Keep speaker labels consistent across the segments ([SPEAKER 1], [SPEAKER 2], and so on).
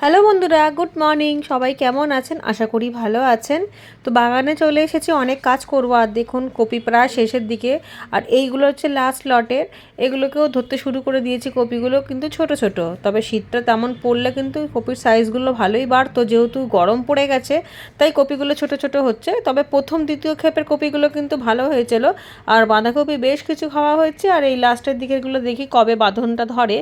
[SPEAKER 1] Hello বন্ধুরা, good morning. সবাই কেমন আছেন? আশা করি ভালো আছেন। তো বাগানে চলে এসেছি, অনেক কাজ করবো। আর দেখুন কপি প্রায় শেষের দিকে, আর এইগুলো হচ্ছে লাস্ট লটের। এগুলোকেও ধরতে শুরু করে দিয়েছি। কপিগুলো কিন্তু ছোট ছোট, তবে শীতটা তেমন পড়লে কিন্তু কপির সাইজগুলো ভালোই বাড়তো। যেহেতু গরম পড়ে গেছে তাই কপিগুলো ছোট ছোট হচ্ছে, তবে প্রথম দ্বিতীয় ক্ষেপের কপিগুলো কিন্তু ভালো হয়েছিল। আর বাঁধাকপি বেশ কিছু খাওয়া হয়েছে। আর এই লাস্টের দিকেরগুলো দেখি কবে বাঁধনটা ধরে।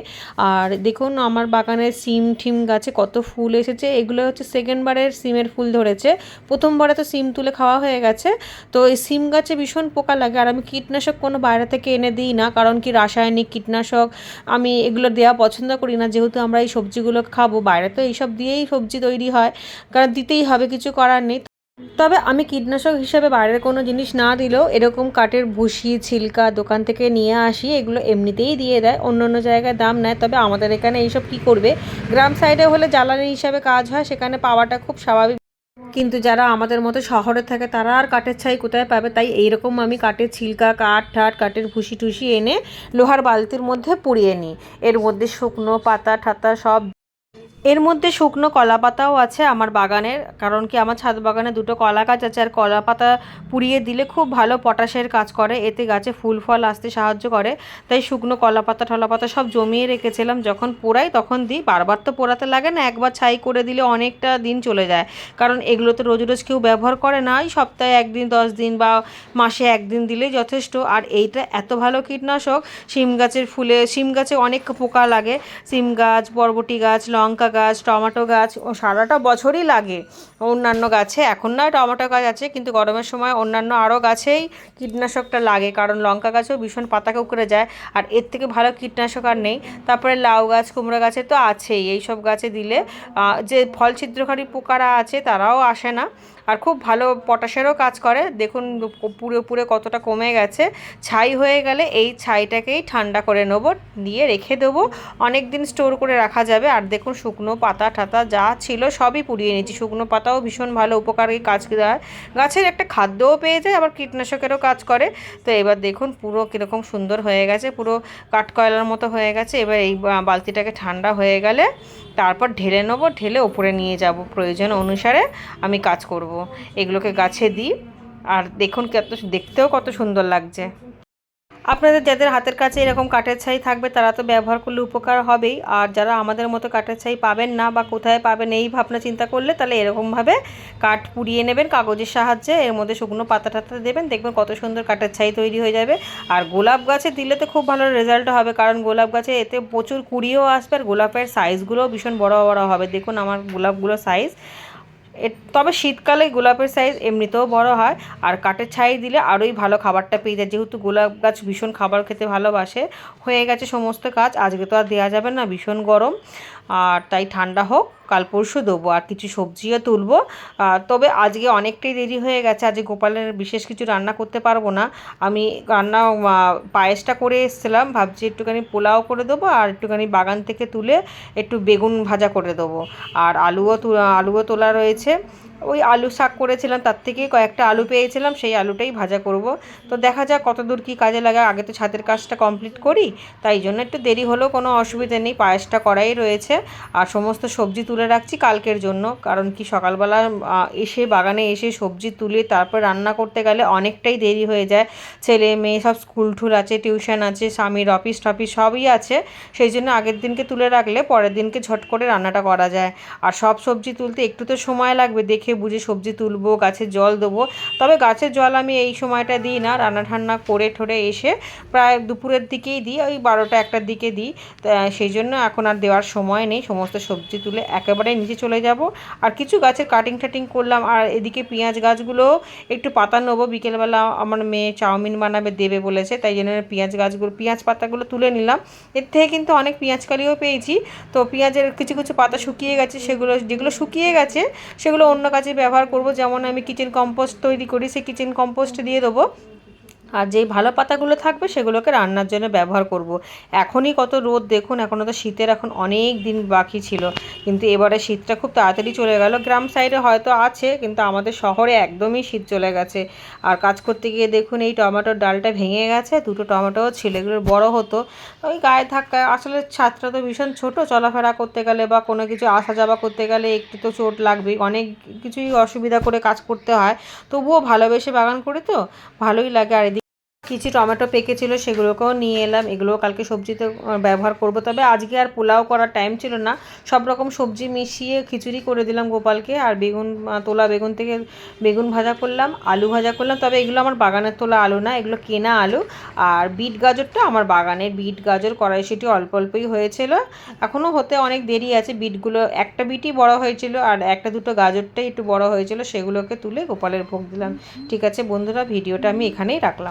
[SPEAKER 1] আর দেখুন আমার বাগানের সিম ঠিম গাছে কত ফুল এসেছে। এগুলো হচ্ছে সেকেন্ডবারের সিমের ফুল ধরেছে। প্রথমবারে তো সিম তুলে খাওয়া হয়ে গেছে। তো এই সিম গাছে ভীষণ পোকা লাগে, আর আমি কীটনাশক কোনো বাইরে থেকে এনে দিই না, কারণ কি রাসায়নিক কীটনাশক আমি এগুলো দেওয়া পছন্দ করি না। যেহেতু আমরা এই সবজিগুলো খাবো, বাইরে তো এইসব দিয়েই সবজি তৈরি হয়, কারণ দিতেই হবে, কিছু করার নেই। তবে আমি কীটনাশক হিসেবে বাইরের কোনো জিনিস না দিলেও এরকম কাঠের ভুসি ছিলকা দোকান থেকে নিয়ে আসি। এগুলো এমনিতেই দিয়ে দেয়, অন্য অন্য জায়গায় দাম নেয়, তবে আমাদের এখানে এইসব কী করবে। গ্রাম সাইডে হলে জ্বালানি হিসাবে কাজ হয়, সেখানে পাওয়াটা খুব স্বাভাবিক। কিন্তু যারা আমাদের মতো শহরে থাকে তারা আর কাঠের ছাই কোথায় পাবে, তাই এইরকম আমি কাঠের ছিলকা কাঠ ঠাট কাঠের ভুসি টুসি এনে লোহার বালতির মধ্যে পুড়িয়ে নিই। এর মধ্যে শুকনো পাতা ঠাতা সব, এর মধ্যে শুকনো কলা পাতাও আছে আমার বাগানের, কারণ কি আমার ছাদ বাগানে দুটো কলা গাছ আছে। আর কলা পাতা পুড়িয়ে দিলে খুব ভালো পটাশের কাজ করে, এতে গাছে ফুল ফল আসতে সাহায্য করে। তাই শুকনো কলা পাতা ঠলা পাতা সব জমিয়ে রেখেছিলাম, যখন পোড়াই তখন দিই। বারবার তো পোড়াতে লাগে না, একবার ছাই করে দিলে অনেকটা দিন চলে যায়। কারণ এগুলো তো রোজ রোজ কেউ ব্যবহার করে না, এই সপ্তাহে একদিন 10 দিন বা মাসে একদিন দিলেই যথেষ্ট। আর এইটা এত ভালো কীটনাশক। শিম গাছের ফুলে, শিম গাছে অনেক পোকা লাগে। সিম গাছ, বরবটি গাছ, লঙ্কা গাছ, টমেটো গাছ ও সারাটা বছরই লাগে। অন্যান্য গাছে এখন নয়, টমেটো গাছ আছে, কিন্তু গরমের সময় অন্যান্য আরও গাছেই কীটনাশকটা লাগে, কারণ লঙ্কা গাছেও ভীষণ পাতা কুঁকড়ে যায়। আর এর থেকে ভালো কীটনাশক আর নেই। তারপরে লাউ গাছ কুমড়ো গাছে তো আছেই, এই সব গাছে দিলে যে ফল ছিদ্রকারী পোকারা আছে তারাও আসে না। আর খুব ভালো পটাশেরও কাজ করে। দেখুন পুরো পুরো কতটা কমে গেছে। ছাই হয়ে গেলে এই ছাইটাকেই ঠান্ডা করে নেবো, দিয়ে রেখে দেবো, অনেক দিন স্টোর করে রাখা যাবে। আর দেখুন শুকনো পাতা ঠাতা যা ছিল সবই পুড়িয়ে নিয়েছি। শুকনো পাতাও ভীষণ ভালো উপকারী কাজ দেয়, গাছের একটা খাদ্যও পেয়ে যায়, আবার কীটনাশকেরও কাজ করে। তো এবার দেখুন পুরো কীরকম সুন্দর হয়ে গেছে, পুরো কাঠকয়লার মতো হয়ে গেছে। এবার এই বালতিটাকে ঠান্ডা হয়ে গেলে তারপর ঢেলে নেবো, ঢেলে ওপরে নিয়ে যাব, প্রয়োজন অনুসারে আমি কাজ করব। এগুলোকে গাছে দিই। আর দেখুন কত দেখতেও কত সুন্দর লাগছে। আপনাদের যাদের হাতের কাছে এরকম কাঠের ছাই থাকবে তারা তো ব্যবহার করলে উপকার হবেই। আর যারা আমাদের মতো কাঠের ছাই পাবেন না বা কোথায় পাবেন এই ভাবনা চিন্তা করলে, তাহলে এরকমভাবে কাঠ পুড়িয়ে নেবেন কাগজের সাহায্যে, এর মধ্যে শুকনো পাতা টাতা দেবেন, দেখবেন কত সুন্দর কাঠের ছাই তৈরি হয়ে যাবে। আর গোলাপ গাছে দিলে তো খুব ভালো রেজাল্ট হবে, কারণ গোলাপ গাছে এতে প্রচুর কুড়িও আসবে, আর গোলাপের সাইজগুলোও ভীষণ বড় বড় হবে। দেখুন আমার গোলাপগুলোর সাইজ, তবে শীতকালে গোলাপের সাইজ এমনিতেও বড় হয়। আর কাঠের ছাই দিলে আরোই ভালো খাবারটা পেয়ে যায়, যেহেতু গোলাপ গাছ ভীষণ খাবার খেতে ভালোবাসে। হয়ে গেছে সমস্ত কাজ, আজকে তো আর দেওয়া যাবে না, ভীষণ গরম। আর তাই ঠান্ডা হোক, কাল পরশু দেবো। আর কিছু সবজিও তুলবো। তবে আজকে অনেকটাই দেরি হয়ে গেছে, আজকে গোপালের বিশেষ কিছু রান্না করতে পারবো না। আমি রান্না পায়েসটা করে এসেছিলাম, ভাবছি একটুখানি পোলাও করে দেবো, আর একটুখানি বাগান থেকে তুলে একটু বেগুন ভাজা করে দেবো। আর আলুও তোলা রয়েছে। ওই আলু শাক করেছিলাম, তার থেকেই কয়েকটা আলু পেয়েছিলাম, সেই আলুটাই ভাজা করব। তো দেখা যাক কত দূর কী কাজে লাগে, আগে তো ছাদের কাজটা কমপ্লিট করি, তাই জন্য একটু দেরি হলেও কোনো অসুবিধা নেই। পায়েসটা করাই রয়েছে। আর সমস্ত সবজি তুলে রাখছি কালকের জন্য, কারণ কি সকালবেলা এসে বাগানে এসে সবজি তুলে তারপর রান্না করতে গেলে অনেকটাই দেরি হয়ে যায়। ছেলে মেয়ে সব স্কুল টুল আছে, টিউশন আছে, স্বামীর অফিস টফিস সবই আছে, সেই জন্য আগের দিনকে তুলে রাখলে পরের দিনকে ঝট করে রান্নাটা করা যায়। আর সব সবজি তুলতে একটু তো সময় লাগবে, দেখে বুঝে সবজি তুলবো, গাছে জল দেবো। তবে গাছের জল আমি এই সময়টা দিই না, রান্না ঠান্না করে ঠরে এসে প্রায় দুপুরের দিকেই দিই, ওই 12টা-1টার দিকে দিই। সেই জন্য এখন আর দেওয়ার সময় নেই, সমস্ত সবজি তুলে একেবারে নিচে চলে যাব। আর কিছু গাছের কাটিং টাটিং করলাম। আর এদিকে পেঁয়াজ গাছগুলো একটু পাতা নেবো, বিকেলবেলা আমার মেয়ে চাউমিন বানাবে, দেবে বলেছে, তাই জন্য পেঁয়াজ গাছগুলো পেঁয়াজ পাতাগুলো তুলে নিলাম। এর থেকে কিন্তু অনেক পেঁয়াজ কালিও পেয়েছি। তো পেঁয়াজের কিছু কিছু পাতা শুকিয়ে গেছে, সেগুলো যেগুলো শুকিয়ে গেছে সেগুলো অন্য কাজে ব্যবহার করব। যেমন আমি কিচেন কম্পোস্ট তৈরি করি, সেই কিচেন কম্পোস্ট দিয়ে দেবো। আর যেই ভালো পাতাগুলো থাকবে সেগুলোকে রান্নার জন্য ব্যবহার করব। এখনই কত রোদ দেখুন, এখনও তো শীতের এখন অনেক দিন বাকি ছিল, কিন্তু এবারে শীতটা খুব তাড়াতাড়ি চলে গেল। গ্রাম সাইডে হয়তো আছে, কিন্তু আমাদের শহরে একদমই শীত চলে গেছে। আর কাজ করতে গিয়ে দেখুন এই টমেটোর ডালটা ভেঙে গেছে, দুটো টমেটোও ছিল, এগুলো বড় হতো, ওই গায়ে ধাক্কায়। আসলে ছাদটা তো ভীষণ ছোট, চলাফেরা করতে গেলে বা কোনো কিছু আসা যাওয়া করতে গেলে একটু তো চোট লাগবেই, অনেক কিছুই অসুবিধা করে কাজ করতে হয়। তবুও ভালোবেসে বাগান করি তো ভালোই লাগে। আর কিছু টমেটো পেকেছিল, সেগুলোকেও নিয়ে এলাম, এগুলোও কালকে সবজিতে ব্যবহার করব। তবে আজকে আর পোলাও করার টাইম ছিল না, সব রকম সবজি মিশিয়ে খিচুড়ি করে দিলাম গোপালকে। আর বেগুন, তোলা বেগুন থেকে বেগুন ভাজা করলাম, আলু ভাজা করলাম। তবে এগুলো আমার বাগানের তোলা আলু না, এগুলো কেনা আলু। আর বিট গাজরটা আমার বাগানের বিট গাজর, কড়াইশুঁটি অল্প অল্পই হয়েছিল, এখনও হতে অনেক দেরি আছে। বিটগুলো একটা বিটই বড় হয়েছিল, আর একটা দুটো গাজরটাই একটু বড় হয়েছিল, সেগুলোকে তুলে গোপালের ভোগ দিলাম। ঠিক আছে বন্ধুরা, ভিডিওটা আমি এখানেই রাখলাম।